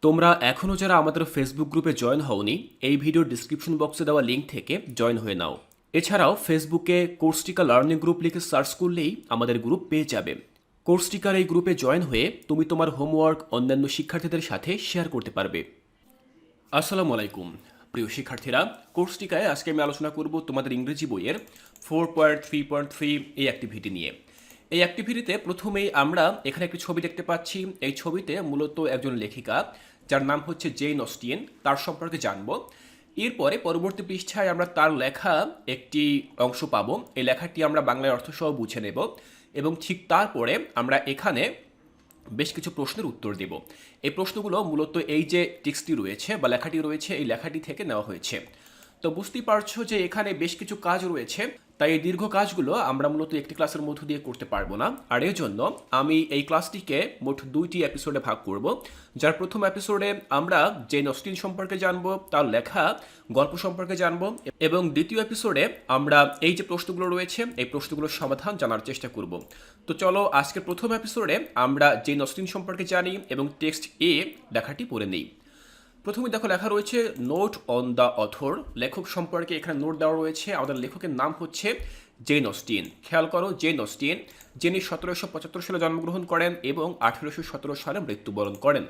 তোমরা এখনও যারা আমাদের ফেসবুক গ্রুপে জয়েন হওনি, এই ভিডিওর ডিসক্রিপশন বক্সে দেওয়া লিঙ্ক থেকে জয়েন হয়ে নাও। এছাড়াও ফেসবুকে কোর্সটিকা লার্নিং গ্রুপ লিখে সার্চ করলেই আমাদের গ্রুপ পেয়ে যাবে। কোর্সটিকার এই গ্রুপে জয়েন হয়ে তুমি তোমার হোমওয়ার্ক অন্যান্য শিক্ষার্থীদের সাথে শেয়ার করতে পারবে। আসসালামু আলাইকুম প্রিয় শিক্ষার্থীরা, কোর্সটিকায় আজকে আমি আলোচনা করব তোমাদের ইংরেজি বইয়ের 4.3.3 এই অ্যাক্টিভিটি নিয়ে। এই অ্যাক্টিভিটিতে প্রথমেই আমরা এখানে একটি ছবি দেখতে পাচ্ছি। এই ছবিতে মূলত একজন লেখিকা যার নাম হচ্ছে জেন অস্টিন, তার সম্পর্কে জানব। এরপরে পরবর্তী পৃষ্ঠায় আমরা তার লেখা একটি অংশ পাব। এই লেখাটি আমরা বাংলায় অর্থসহ বুঝে নেব এবং ঠিক তারপরে আমরা এখানে বেশ কিছু প্রশ্নের উত্তর দেব। এই প্রশ্নগুলো মূলত এই যে টেক্সটটি রয়েছে বা লেখাটি রয়েছে, এই লেখাটি থেকে নেওয়া হয়েছে। তো বুঝতেই পারছো যে এখানে বেশ কিছু কাজ রয়েছে, তাই এই দীর্ঘ কাজগুলো আমরা মূলত একটি ক্লাসের মধ্য দিয়ে করতে পারবো না। আর এর জন্য আমি এই ক্লাসটিকে মোট 2টি এপিসোডে ভাগ করব। যার প্রথম এপিসোডে আমরা জেন অস্টিন সম্পর্কে জানবো, তার লেখা গল্প সম্পর্কে জানবো, এবং দ্বিতীয় এপিসোডে আমরা এই যে প্রশ্নগুলো রয়েছে এই প্রশ্নগুলোর সমাধান জানার চেষ্টা করব। তো চলো আজকের প্রথম এপিসোডে আমরা জেন অস্টিন সম্পর্কে জানি এবং টেক্সট এ লেখাটি পড়ে নিই। প্রথমে দেখো লেখা রয়েছে নোট অন দ্য অথর। লেখক সম্পর্কে এখানে নোট দেওয়া রয়েছে। আমাদের লেখকের নাম হচ্ছে জেন অস্টিন। খেয়াল করো, জেন অস্টিন, যিনি 1775 সালে জন্মগ্রহণ করেন এবং 1817 সালে মৃত্যুবরণ করেন।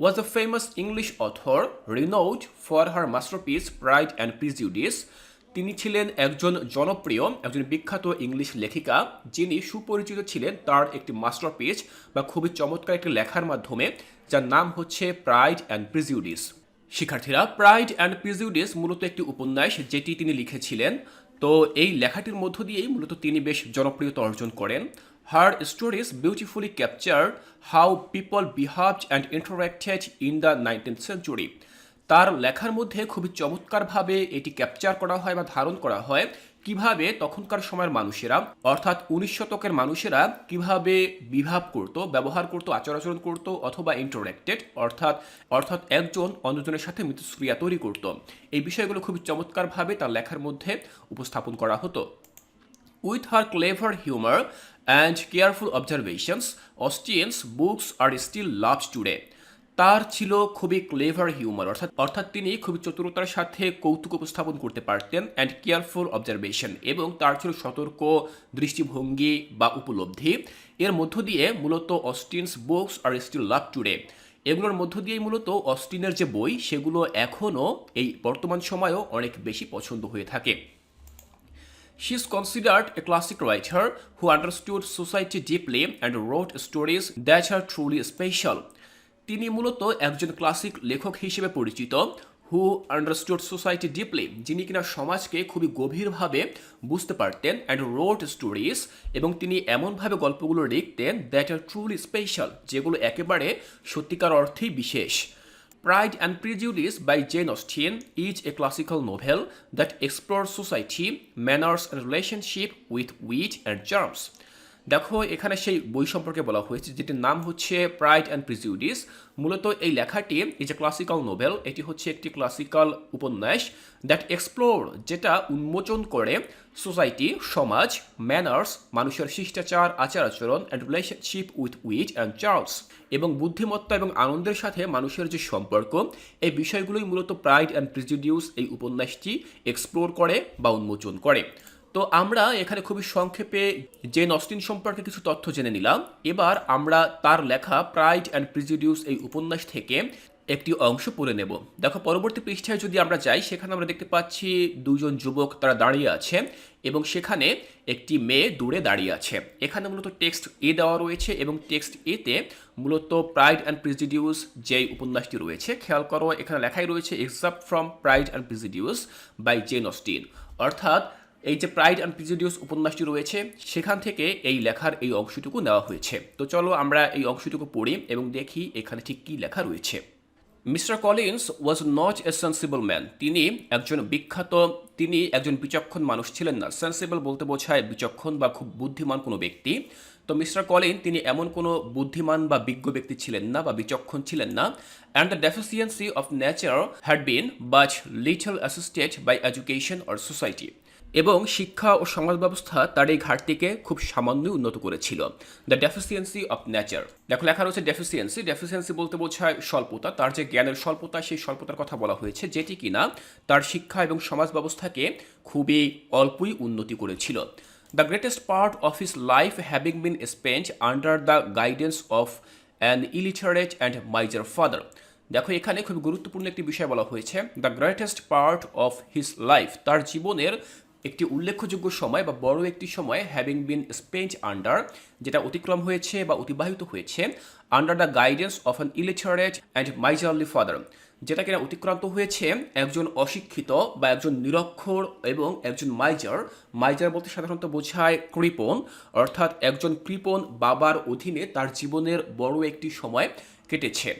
Was a famous English author renowned for her masterpiece Pride and Prejudice. তিনি ছিলেন একজন জনপ্রিয়, একজন বিখ্যাত ইংলিশ লেখিকা, যিনি সুপরিচিত ছিলেন তার একটি মাস্টারপিস বা খুবই চমৎকার একটি লেখার মাধ্যমে, যার নাম হচ্ছে প্রাইড অ্যান্ড প্রিজুডিস। শিক্ষার্থীরা, প্রাইড অ্যান্ড প্রিজুডিস মূলত একটি উপন্যাস যেটি তিনি লিখেছিলেন। তো এই লেখাটির মধ্য দিয়েই মূলত তিনি বেশ জনপ্রিয়তা অর্জন করেন। Her stories beautifully capture how people behaved and interacted in the 19th century. তার লেখার মধ্যে খুবই চমৎকারভাবে এটি ক্যাপচার করা হয় বা ধারণ করা হয় কিভাবে তখনকার সময়ের মানুষেরা, অর্থাৎ 19 শতকের মানুষেরা কিভাবে বিহেভ করত, ব্যবহার করত, আচরণ করত, অথবা ইন্টারেক্টেড অর্থাৎ একজন অন্যজনের সাথে মিথস্ক্রিয়া তৈরি করত। এই বিষয়গুলো খুবই চমৎকারভাবে তার লেখার মধ্যে উপস্থাপন করা হতো। With her clever humor and careful observations, Austen's books are still loved today. তার ছিল খুবই ক্লেভার হিউমার, অর্থাৎ তিনি খুবই চতুরতার সাথে কৌতুক উপস্থাপন করতে পারতেন, অ্যান্ড কেয়ারফুল অবজারভেশন, এবং তার ছিল সতর্ক দৃষ্টিভঙ্গি বা উপলব্ধি। এর মধ্য দিয়ে মূলত Austen's books are still love today, এগুলোর মধ্য দিয়েই মূলত অস্টিনের যে বই সেগুলো এখনও এই বর্তমান সময়েও অনেক বেশি পছন্দ হয়ে থাকে। She is considered a classic writer who understood society deeply and wrote stories that are truly special. তিনি মূলত একজন ক্লাসিক লেখক হিসেবে পরিচিত, হু আন্ডারস্টুড সোসাইটি ডিপলি, যিনি কিনা সমাজকে খুবই গভীরভাবে বুঝতে পারতেন, অ্যান্ড রোট স্টোরিজ, এবং তিনি এমনভাবে গল্পগুলো লিখতেন দ্যাট আর ট্রুলি স্পেশাল, যেগুলো একেবারে সত্যিকার অর্থেই বিশেষ। Pride and Prejudice by Jane Austen is a classical novel that explores society, manners and relationship with wit and charms. দেখো এখানে সেই বই সম্পর্কে বলা হয়েছে যেটির নাম হচ্ছে প্রাইড অ্যান্ড প্রিজুডিস। মূলত এই লেখাটি এই যে ক্লাসিক্যাল নোভেল, এটি হচ্ছে একটি ক্লাসিক্যাল উপন্যাস দ্যাট এক্সপ্লোর, যেটা উন্মোচন করে সোসাইটি, সমাজ, ম্যানার্স, মানুষের শিষ্টাচার, আচার আচরণ, and relationship with wheat and Charles, এবং বুদ্ধিমত্তা এবং আনন্দের সাথে মানুষের যে সম্পর্ক, এই বিষয়গুলোই মূলত প্রাইড অ্যান্ড প্রিজুডিউস এই উপন্যাসটি এক্সপ্লোর করে বা উন্মোচন করে। তো আমরা এখানে খুবই সংক্ষেপে জেন অস্টিন সম্পর্কে কিছু তথ্য জেনে নিলাম। এবার আমরা তার লেখা প্রাইড অ্যান্ড প্রিজুডিউস এই উপন্যাস থেকে একটি অংশ পড়ে নেব। দেখো পরবর্তী পৃষ্ঠায় যদি আমরা যাই, সেখানে আমরা দেখতে পাচ্ছি দুজন যুবক তারা দাঁড়িয়ে আছে এবং সেখানে একটি মেয়ে দূরে দাঁড়িয়ে আছে। এখানে মূলত টেক্সট এ দেওয়া রয়েছে এবং টেক্সট এতে মূলত প্রাইড অ্যান্ড প্রিজুডিউস যে উপন্যাসটি রয়েছে, খেয়াল করো এখানে লেখাই রয়েছে except from Pride and Prejudice by Jane Austen, অর্থাৎ এই যে প্রাইড অ্যান্ড প্রিজুডিউস উপন্যাসটি রয়েছে সেখান থেকে এই লেখার এই অংশটুকু নেওয়া হয়েছে। তো চলো আমরা এই অংশটুকু পড়ি এবং দেখি এখানে ঠিক কী লেখা রয়েছে। Mister Collins was not a sensible man. তিনি একজন বিচক্ষণ মানুষ ছিলেন না। সেন্সিবল বলতে বোঝায় বিচক্ষণ বা খুব বুদ্ধিমান কোনো ব্যক্তি। তো মিস্টার কলিন তিনি এমন কোনো বুদ্ধিমান বা বিজ্ঞ ব্যক্তি ছিলেন না বা বিচক্ষণ ছিলেন না। And the deficiency of nature had been but little assisted by education or society. এবং শিক্ষা ও সমাজ ব্যবস্থা তার এই ঘাটতিকে খুব সামান্যই উন্নত করেছিল। দ্য ডেফিসিয়েন্সি অফ নেচার, দেখো লেখা রয়েছে ডেফিসিয়েন্সি। ডেফিসিয়েন্সি বলতে বোঝায় স্বল্পতা, তার যে জ্ঞানের স্বল্পতা সেই স্বল্পতার কথা বলা হয়েছে, যেটি কিনা তার শিক্ষা এবং সমাজ ব্যবস্থাকে খুবই অল্পই উন্নতি করেছিল। The greatest part of his life having been spent under the guidance of an illiterate and miser father. দেখো এখানে খুব গুরুত্বপূর্ণ একটি বিষয় বলা হয়েছে, the greatest part of his life, তার জীবনের একটি উল্লেখযোগ্য সময় বা বড় একটি সময় হ্যাভিং বিন স্পেন্ট আন্ডার, যেটা অতিক্রম হয়েছে বা অতিবাহিত হয়েছে under the guidance of an illiterate and মাইজারলি father, যেটা কিনা অতিক্রান্ত হয়েছে একজন অশিক্ষিত বা একজন নিরক্ষর এবং একজন মাইজার। মাইজার বলতে সাধারণত বোঝায় কৃপণ, অর্থাৎ একজন কৃপণ বাবার অধীনে তার জীবনের বড় একটি সময় কেটেছে।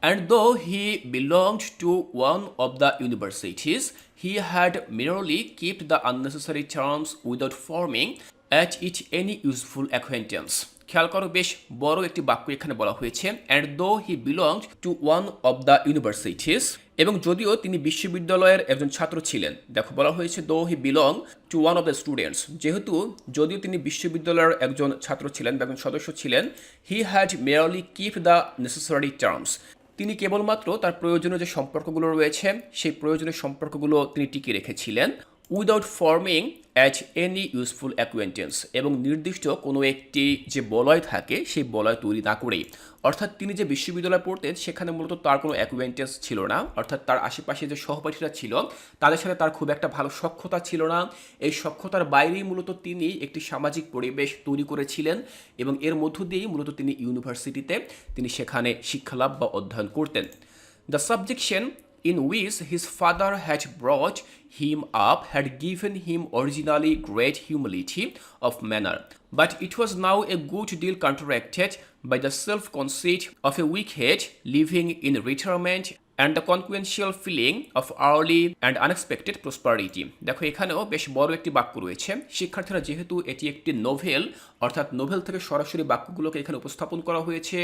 And though he belonged to one of the universities, he had merely kept the unnecessary terms without forming at it any useful acquaintance. খেয়াল করো, বেশ বড় একটি বাক্য এখানে বলা হয়েছে, and though he belonged to one of the universities, এবং যদিও তিনি বিশ্ববিদ্যালয়ের একজন ছাত্র ছিলেন। দেখো বলা হয়েছে though he belonged to one of the students, যেহেতু যদিও তিনি বিশ্ববিদ্যালয়ের একজন ছাত্র ছিলেন বা একজন সদস্য ছিলেন, he had merely kept the necessary terms, তিনি কেবলমাত্র তার প্রয়োজনীয় যে সম্পর্কগুলো রয়েছে সেই প্রয়োজনীয় সম্পর্কগুলো তিনি টিকিয়ে রেখেছিলেন, without forming at any useful acquaintance, এবং নির্দিষ্ট কোনো একটি যে বলয় থাকে সেই বলয় তৈরি না করেই। অর্থাৎ তিনি যে বিশ্ববিদ্যালয়ে পড়তেন সেখানে মূলত তার কোনো অ্যাকুয়েন্টেন্স ছিল না, অর্থাৎ তার আশেপাশে যে সহপাঠীরা ছিল তাদের সাথে তার খুব একটা ভালো সখ্যতা ছিল না। এই সখ্যতার বাইরেই মূলত তিনি একটি সামাজিক পরিবেশ তৈরি করেছিলেন এবং এর মধ্য দিয়েই মূলত তিনি ইউনিভার্সিটিতে তিনি সেখানে শিক্ষালাভ বা অধ্যয়ন করতেন। The subjection in which his father had brought him up had given him originally great humility of manner, but it was now a good deal counteracted by the self-conceit of a weak head living in retirement and the consequential feeling of early and unexpected prosperity. দেখো এখানেও বেশ বড় একটি বাক্য রয়েছে। শিক্ষার্থীরা যেহেতু এটি একটি নোভেল, অর্থাৎ নোভেল থেকে সরাসরি বাক্যগুলোকে এখানে উপস্থাপন করা হয়েছে,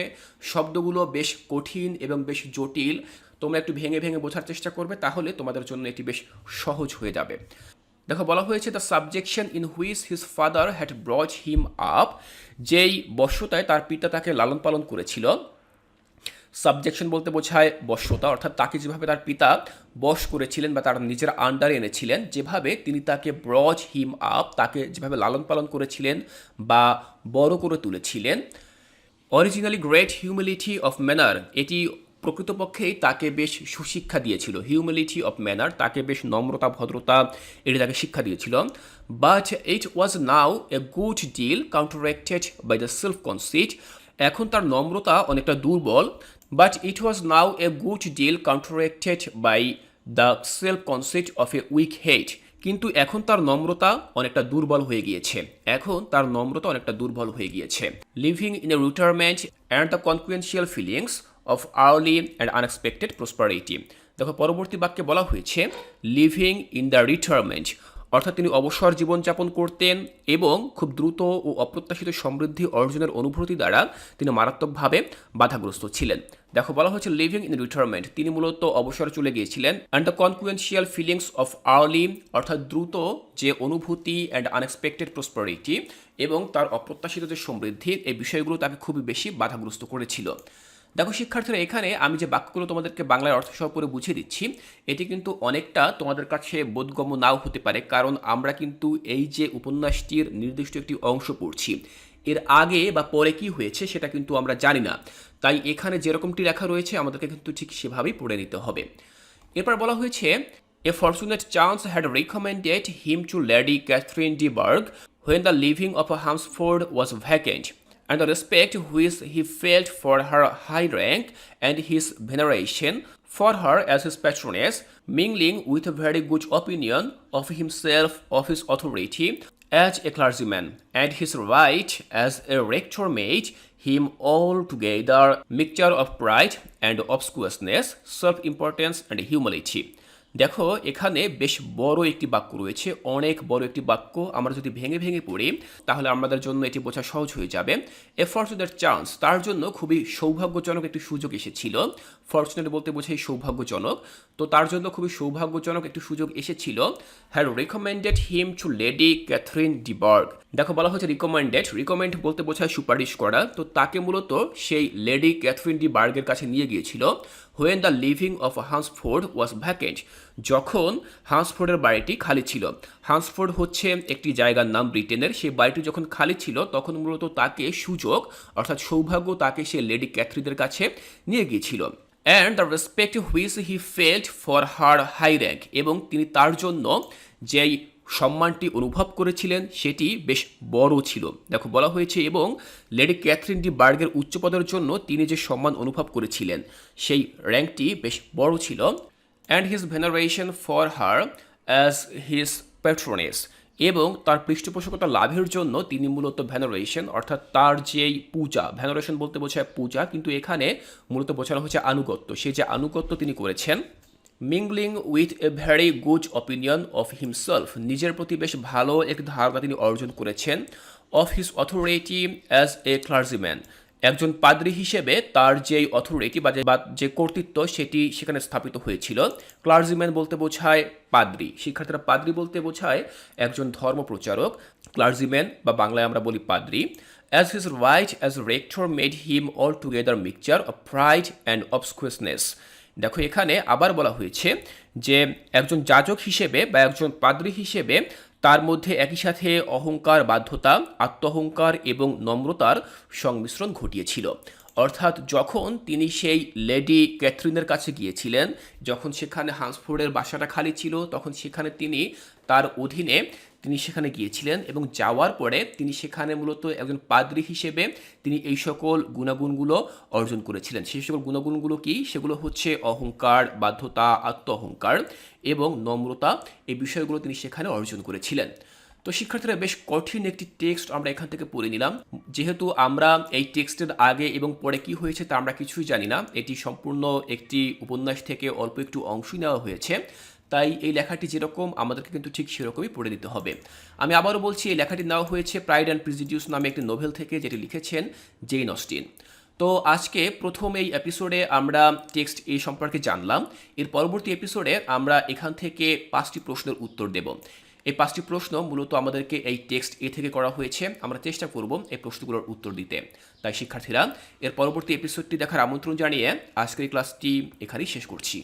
শব্দগুলো বেশ কঠিন এবং বেশ জটিল, তোমরা একটু ভেঙে ভেঙে বোঝার চেষ্টা করবে, তাহলে তোমাদের জন্য এটি বেশ সহজ হয়ে যাবে। দেখো বলা হয়েছে the subjection in which his father had brought him up, যেই বশ্যতায় তার পিতা তাকে লালন পালন করেছিল। সাবজেকশন বলতে বোঝায় বশ্যতা, অর্থাৎ তাকে যেভাবে তার পিতা বশ করেছিলেন বা তার নিজের আন্ডারে এনেছিলেন, যেভাবে তিনি তাকে ব্রট হিম আপ, তাকে যেভাবে লালন পালন করেছিলেন বা বড় করে তুলেছিলেন। Originally great humility of manner, এটি প্রকৃতপক্ষেই তাকে বেশ সুশিক্ষা দিয়েছিল। হিউমিলিটি অফ ম্যানার, তাকে বেশ নম্রতা ভদ্রতা এটি তাকে শিক্ষা দিয়েছিল। But it was now a good deal counteracted by the self conceit, এখন তার নম্রতা অনেকটা দুর্বল। But it was now a good deal counteracted by the self conceit of a weak head, কিন্তু এখন তার নম্রতা অনেকটা দুর্বল হয়ে গিয়েছে, এখন তার নম্রতা অনেকটা দুর্বল হয়ে গিয়েছে। Living in a retirement and the consequential feelings of early and unexpected prosperity. দেখো পরবর্তী বাক্যে বলা হয়েছে লিভিং ইন দ্য রিটায়ারমেন্ট, অর্থাৎ তিনি অবসর জীবনযাপন করতেন এবং খুব দ্রুত ও অপ্রত্যাশিত সমৃদ্ধি অর্জনের অনুভূতি দ্বারা তিনি মারাত্মকভাবে বাধাগ্রস্ত ছিলেন। দেখো বলা হয়েছে লিভিং ইন রিটায়ারমেন্ট, তিনি মূলত অবসরে চলে গিয়েছিলেন। And the consequential feelings of early, অর্থাৎ দ্রুত যে অনুভূতি অ্যান্ড আনএক্সপেক্টেড প্রসপারিটি, এবং তার অপ্রত্যাশিত যে সমৃদ্ধি, এই বিষয়গুলো তাকে খুবই বেশি বাধাগ্রস্ত করেছিল। দেখো শিক্ষার্থীরা, এখানে আমি যে বাক্যগুলো তোমাদেরকে বাংলায় অর্থ সহ করে বুঝিয়ে দিচ্ছি, এটি কিন্তু অনেকটা তোমাদের কাছে বোধগম্য নাও হতে পারে, কারণ আমরা কিন্তু এই যে উপন্যাসটির নির্দিষ্ট একটি অংশ পড়ছি, এর আগে বা পরে কি হয়েছে সেটা কিন্তু আমরা জানি না। তাই এখানে যেরকমটি লেখা রয়েছে আমাদেরকে কিন্তু ঠিক সেভাবেই পড়ে নিতে হবে। এরপর বলা হয়েছে a fortunate chance had recommended him to Lady Catherine de Bourgh when the living of Hansford was vacant, and the respect which he felt for her high rank and his veneration for her as his patroness, mingling with a very good opinion of himself, of his authority as a clergyman, and his right as a rector made him altogether mixture of pride and obscureness, self-importance and humility. দেখো এখানে বেশ বড় একটি বাক্য রয়েছে, অনেক বড় একটি বাক্য। আমরা যদি ভেঙে ভেঙে পড়ি তাহলে আমাদের জন্য এটি বোঝা সহজ হয়ে যাবে। এ ফরচুনেট চান্স, তার জন্য খুবই সৌভাগ্যজনক একটি সুযোগ এসেছিল। ফর্চুনেট বলতে বোঝায় সৌভাগ্যজনক। তো তার জন্য খুবই সৌভাগ্যজনক একটি সুযোগ এসেছিল। Had recommended him to Lady Catherine de Bourgh. দেখো বলা হচ্ছে রিকমেন্ড বলতে বোঝায় সুপারিশ করা। তো তাকে মূলত সেই লেডি ক্যাথরিন ডি বার্গের কাছে নিয়ে গিয়েছিল when the living of Hunsford was vacant, যখন হান্সফোর্ডের বাড়িটি খালি ছিল। হান্সফোর্ড হচ্ছে একটি জায়গার নাম ব্রিটেনের। সেই বাড়িটি যখন খালি ছিল তখন মূলত তাকে সুযোগ অর্থাৎ সৌভাগ্য তাকে সে লেডি ক্যাথরিনের কাছে নিয়ে গিয়েছিল। And the respect which he felt for her high rank, এবং তিনি তার জন্য যেই সম্মানটি অনুভব করেছিলেন সেটি বেশ বড় ছিল। দেখো বলা হয়েছে এবং লেডি ক্যাথরিন ডি বার্গের উচ্চপদের জন্য তিনি যে সম্মান অনুভব করেছিলেন সেই র্যাঙ্কটি বেশ বড় ছিল। And his veneration for her as his patroness, এবং তার পৃষ্ঠপোষকতা লাভের জন্য তিনি মূলত ভেনারেশন অর্থাৎ তার যেই পূজা, ভেনারেশন বলতে বোঝায় পূজা, কিন্তু এখানে মূলত বোঝানো হচ্ছে আনুগত্য, সেই যে আনুগত্য তিনি করেছেন। Mingling with a very good opinion of himself, নিজের প্রতি বেশ ভালো এক ধারণা তিনি অর্জন করেছেন। Of his authority as a clergyman, একজন পাদ্রী হিসেবে তার যেই অথরিটি বা যে কর্তৃত্ব সেটি সেখানে স্থাপিত হয়েছিল। ক্লার্জিম্যান বলতে বোঝায় পাদ্রী, শিক্ষার্থীরা পাদ্রী বলতে বোঝায় একজন ধর্মপ্রচারক। ক্লার্জিম্যান বা বাংলায় আমরা বলি পাদ্রী। As his right as rector made him altogether mixture of pride and obsequiousness. দেখো এখানে আবার বলা হয়েছে যে একজন যাজক হিসেবে বা একজন পাদ্রী হিসেবে তার মধ্যে একই সাথে অহংকার, বাধ্যতা, আত্মহংকার এবং নম্রতার সংমিশ্রণ ঘটিয়েছিল। অর্থাৎ যখন তিনি সেই লেডি ক্যাথরিনের কাছে গিয়েছিলেন, যখন সেখানে হান্সফোর্ডের বাসাটা খালি ছিল, তখন সেখানে তিনি তার অধীনে তিনি সেখানে গিয়েছিলেন এবং যাওয়ার পরে তিনি সেখানে মূলত একজন পাদ্রী হিসেবে তিনি এই সকল গুণাগুণগুলো অর্জন করেছিলেন। সেই সকল গুণাগুণগুলো কি? সেগুলো হচ্ছে অহংকার, বাধ্যতা, আত্ম অহংকার এবং নম্রতা। এই বিষয়গুলো তিনি সেখানে অর্জন করেছিলেন। তো শিক্ষার্থীরা বেশ কঠিন একটি টেক্সট আমরা এখান থেকে পড়ে নিলাম। যেহেতু আমরা এই টেক্সটের আগে এবং পরে কি হয়েছে তা আমরা কিছুই জানি না, এটি সম্পূর্ণ একটি উপন্যাস থেকে অল্প একটু অংশই নেওয়া হয়েছে, তাই এই লেখাটি যেরকম আমাদেরকে কিন্তু ঠিক সেরকমই পড়ে দিতে হবে। আমি আবারও বলছি, এই লেখাটি নেওয়া হয়েছে প্রাইড অ্যান্ড প্রিজুডিউস নামে একটি নোভেল থেকে, যেটি লিখেছেন জেন অস্টিন। তো আজকে প্রথম এই এপিসোডে আমরা টেক্সট এ সম্পর্কে জানলাম। এর পরবর্তী এপিসোডে আমরা এখান থেকে 5টি প্রশ্নের উত্তর দেব। এই 5টি প্রশ্ন মূলত আমাদেরকে এই টেক্সট এ থেকে করা হয়েছে। আমরা চেষ্টা করব এই প্রশ্নগুলোর উত্তর দিতে। তাই শিক্ষার্থীরা, এর পরবর্তী এপিসোডটি দেখার আমন্ত্রণ জানিয়ে আজকের এই ক্লাসটি এখানেই শেষ করছি।